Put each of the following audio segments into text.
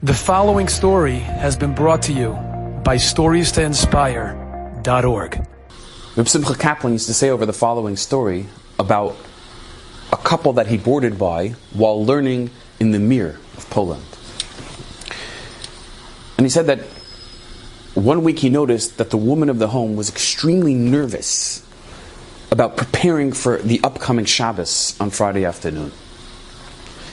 The following story has been brought to you by StoriesToInspire.org. Reb Simcha Kaplan used to say over the following story about a couple that he boarded by while learning in the Mir of Poland. And he said that one week he noticed that the woman of the home was extremely nervous about preparing for the upcoming Shabbos on Friday afternoon.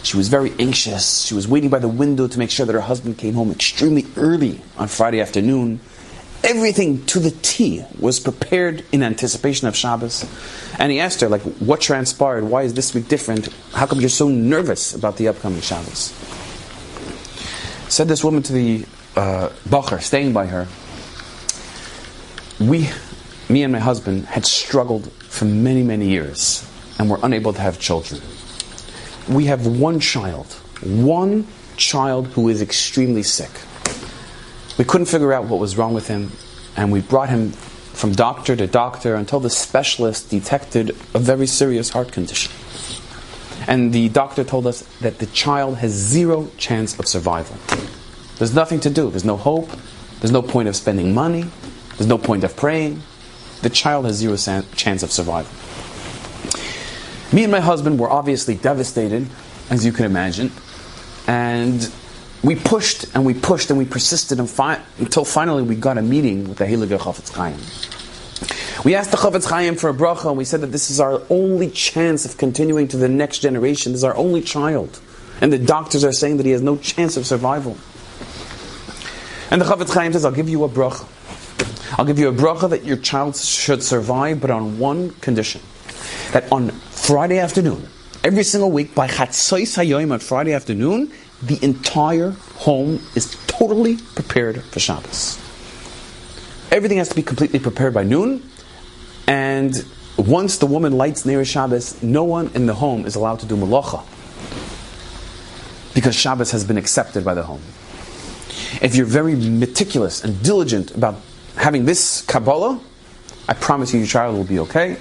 She was very anxious. She was waiting by the window to make sure that her husband came home extremely early on Friday afternoon. Everything to the T was prepared in anticipation of Shabbos. And he asked her, what transpired? Why is this week different? How come you're so nervous about the upcoming Shabbos? Said this woman to the bacher staying by her, me and my husband had struggled for many, many years and were unable to have children. We have one child who is extremely sick. We couldn't figure out what was wrong with him, and we brought him from doctor to doctor until the specialist detected a very serious heart condition. And the doctor told us that the child has zero chance of survival. There's nothing to do. There's no hope. There's no point of spending money. There's no point of praying. The child has zero chance of survival. Me and my husband were obviously devastated, as you can imagine, and we pushed and we pushed and we persisted until finally we got a meeting with the Heilige Chofetz Chaim. We asked the Chofetz Chaim for a bracha, and we said that this is our only chance of continuing to the next generation. This is our only child, and the doctors are saying that he has no chance of survival. And the Chofetz Chaim says, I'll give you a bracha. I'll give you a bracha that your child should survive, but on one condition. That on Friday afternoon, every single week, by Chatzois Hayoim on Friday afternoon, the entire home is totally prepared for Shabbos. Everything has to be completely prepared by noon, and once the woman lights Ner Shabbos, no one in the home is allowed to do malacha, because Shabbos has been accepted by the home. If you're very meticulous and diligent about having this Kabbalah, I promise you your child will be okay.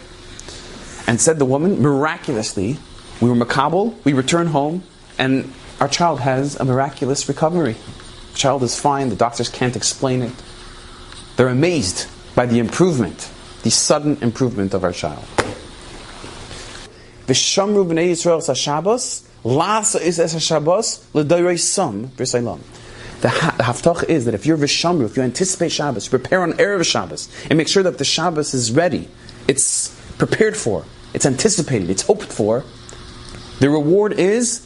And said the woman, miraculously, we were makabel, we return home, and our child has a miraculous recovery. The child is fine, the doctors can't explain it. They're amazed by the improvement, the sudden improvement of our child. V'shamru b'nei Yisrael sa-Shabbos, la'asa is es-Shabbos, l'dayrei sam b'Yisraelam. The haftach is that if you're v'shamru, if you anticipate Shabbos, you prepare on Erev Shabbos, and make sure that the Shabbos is ready, it's prepared for, it's anticipated, it's hoped for, the reward is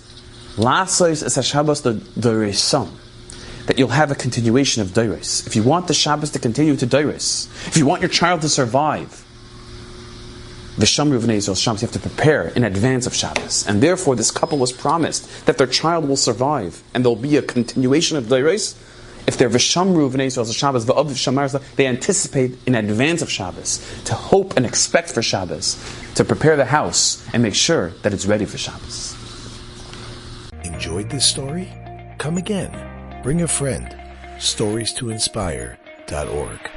la'asais es ha-Shabbos l'dayrei sam, that you'll have a continuation of Dairis. If you want the Shabbos to continue to Dairis, if you want your child to survive, the Shamru v'nei Yisrael Shabbos, you have to prepare in advance of Shabbos. And therefore this couple was promised that their child will survive, and there'll be a continuation of Dairis. If they're v'shamru v'nei Yisrael Shabbos, v'av v'shamar, they anticipate in advance of Shabbos, to hope and expect for Shabbos, to prepare the house and make sure that it's ready for Shabbos. Enjoyed this story? Come again. Bring a friend. StoriesToInspire.org